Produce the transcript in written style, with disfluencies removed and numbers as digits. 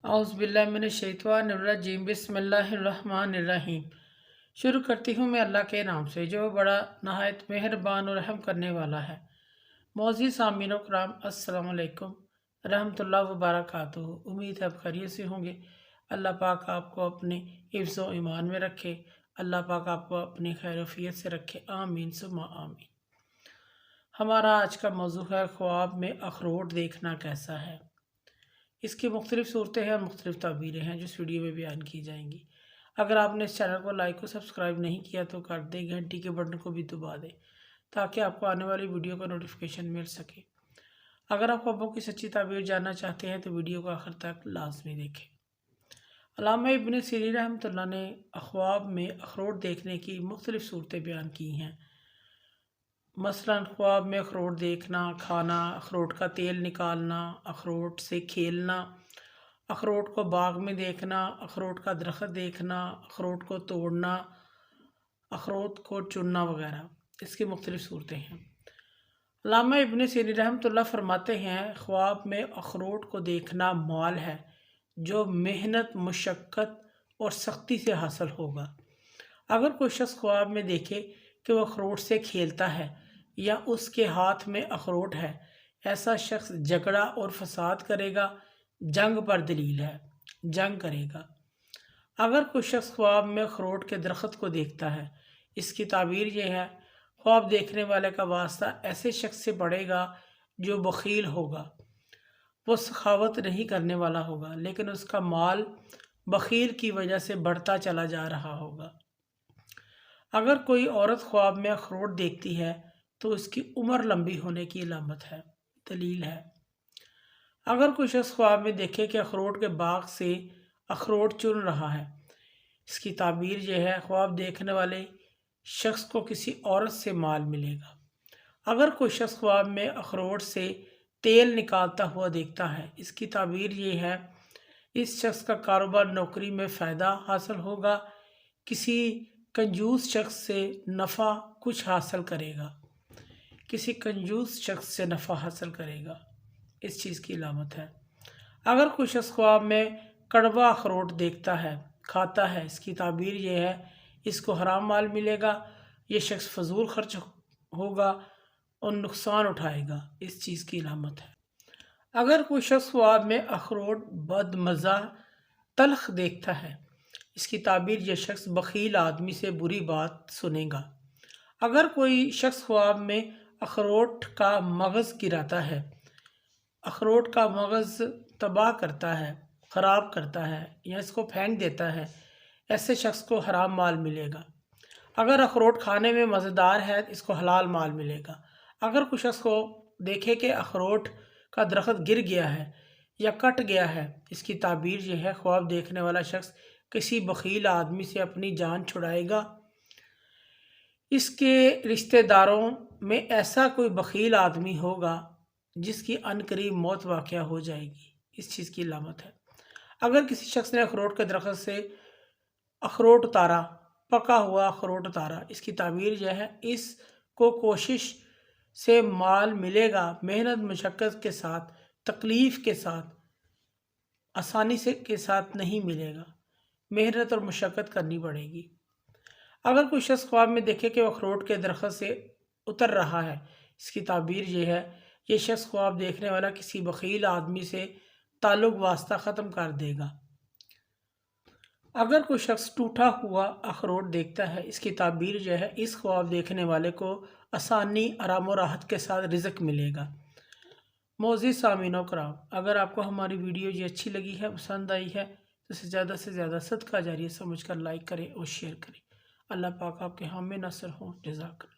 औज़ुबिल्लाहिमिनश्शैतानिर्रजीम बिस्मिल्लाहिर्रहमानिर्रहीम। शुरू करती हूँ मैं अल्लाह के नाम से जो बड़ा नहायत मेहरबान और रहम करने वाला है। मौज़ूद सामीन कराम अस्सलामु अलैकुम रहमतुल्लाहि व बरकातुहू। उम्मीद है आप खैरियत से होंगे। अल्लाह पाक आपको अपने हिफ्ज़ व ईमान में रखे। अल्लाह पाक आपको अपनी खैरियत से रखे। आमीन सुम्मा आमीन। हमारा आज का मौज़ू है ख्वाब में अखरोट देखना कैसा है। इसकी मुख्तलिफ़ सूरतें हैं, मुख्तलिफ़ ताबीरें हैं जो इस वीडियो में बयान की जाएंगी। अगर आपने इस चैनल को लाइक और सब्सक्राइब नहीं किया तो कर दें, घंटी के बटन को भी दबा दें ताकि आपको आने वाली वीडियो का नोटिफिकेशन मिल सके। अगर आप ख्वाबों की सच्ची ताबीर जानना चाहते हैं तो वीडियो को आखिर तक लाजमी देखें। अल्लामा इब्न सीरीन रहमतुल्लाह ने ख्वाब में अखरोट देखने की मुख्तलिफ़ सूरतें बयान की हैं। मसलन ख्वाब में अखरोट देखना, खाना, अखरोट का तेल निकालना, अखरोट से खेलना, अखरोट को बाग में देखना, अखरोट का दरख्त देखना, अखरोट को तोड़ना, अखरोट को चुनना वगैरह। इसकी मुख्तलिफ़ सूरतें हैं। अल्लामा इब्न सीरीन रहमतुल्लाह फरमाते हैं ख्वाब में अखरोट को देखना माल है जो मेहनत, मुशक्क़त और सख्ती से हासिल होगा। अगर कोई शख्स ख्वाब में देखे कि वह अखरोट से खेलता है या उसके हाथ में अखरोट है, ऐसा शख्स झगड़ा और फसाद करेगा, जंग पर दलील है, जंग करेगा। अगर कोई शख्स ख्वाब में अखरोट के दरख्त को देखता है, इसकी ताबीर यह है ख्वाब देखने वाले का वास्ता ऐसे शख्स से पड़ेगा जो बखील होगा। वो सखावत नहीं करने वाला होगा लेकिन उसका माल बखील की वजह से बढ़ता चला जा रहा होगा। अगर कोई औरत ख्वाब में अखरोट देखती है तो उसकी उम्र लंबी होने की अलामत है, दलील है। अगर कोई शख्स ख्वाब में देखे कि अखरोट के बाग से अखरोट चुन रहा है, इसकी ताबीर यह है ख्वाब देखने वाले शख्स को किसी औरत से माल मिलेगा। अगर कोई शख्स ख्वाब में अखरोट से तेल निकालता हुआ देखता है, इसकी ताबीर यह है इस शख्स का कारोबार, नौकरी में फ़ायदा हासिल होगा, किसी कंजूस शख्स से नफ़ा कुछ हासिल करेगा, किसी कंजूस शख्स से नफ़ा हासिल करेगा, इस चीज़ की अलामत है। अगर कोई शख्स ख्वाब में कड़वा अखरोट देखता है, खाता है, इसकी ताबीर यह है इसको हराम माल मिलेगा, ये शख्स फजूल खर्च होगा और नुकसान उठाएगा, इस चीज़ की अलामत है। अगर कोई शख्स ख्वाब में अखरोट बदमज़ा तल्ख देखता है, इसकी ताबीर यह शख्स बखील आदमी से बुरी बात सुनेगा। अगर कोई शख्स ख्वाब में अखरोट का मगज़ गिराता है, अखरोट का मगज़ तबाह करता है, ख़राब करता है या इसको फेंक देता है, ऐसे शख्स को हराम माल मिलेगा। अगर अखरोट खाने में मज़ेदार है इसको हलाल माल मिलेगा। अगर कुछ शख्स को देखे कि अखरोट का दरख्त गिर गया है या कट गया है, इसकी ताबीर यह है ख्वाब देखने वाला शख्स किसी बखील आदमी से अपनी जान छुड़ाएगा। इसके रिश्तेदारों में ऐसा कोई बखील आदमी होगा जिसकी अनकरीब मौत वाक़या हो जाएगी, इस चीज़ की अलामत है। अगर किसी शख्स ने अखरोट के दरख्त से अखरोट उतारा, पका हुआ अखरोट उतारा, इसकी ताबीर यह है इसको कोशिश से माल मिलेगा, मेहनत मुशक्क़त के साथ, तकलीफ़ के साथ, आसानी से के साथ नहीं मिलेगा, मेहनत और मुशक्क़त करनी पड़ेगी। अगर कोई शख्स ख्वाब में देखे कि वह अखरोट के दरख्त से उतर रहा है, इसकी ताबीर यह है ये शख्स ख्वाब देखने वाला किसी बखील आदमी से ताल्लुक़ वास्ता ख़त्म कर देगा। अगर कोई शख्स टूटा हुआ अखरोट देखता है, इसकी ताबीर यह है इस ख्वाब देखने वाले को आसानी, आराम और राहत के साथ रिज़्क़ मिलेगा। मौज़ूद सामीन कराम, अगर आपको हमारी वीडियो ये अच्छी लगी है, पसंद आई है तो इसे ज़्यादा से ज़्यादा सदका जारिया समझकर लाइक करें और शेयर करें। अल्लाह पाक आपके हामी नसर हो। जज़ाकल्लाह।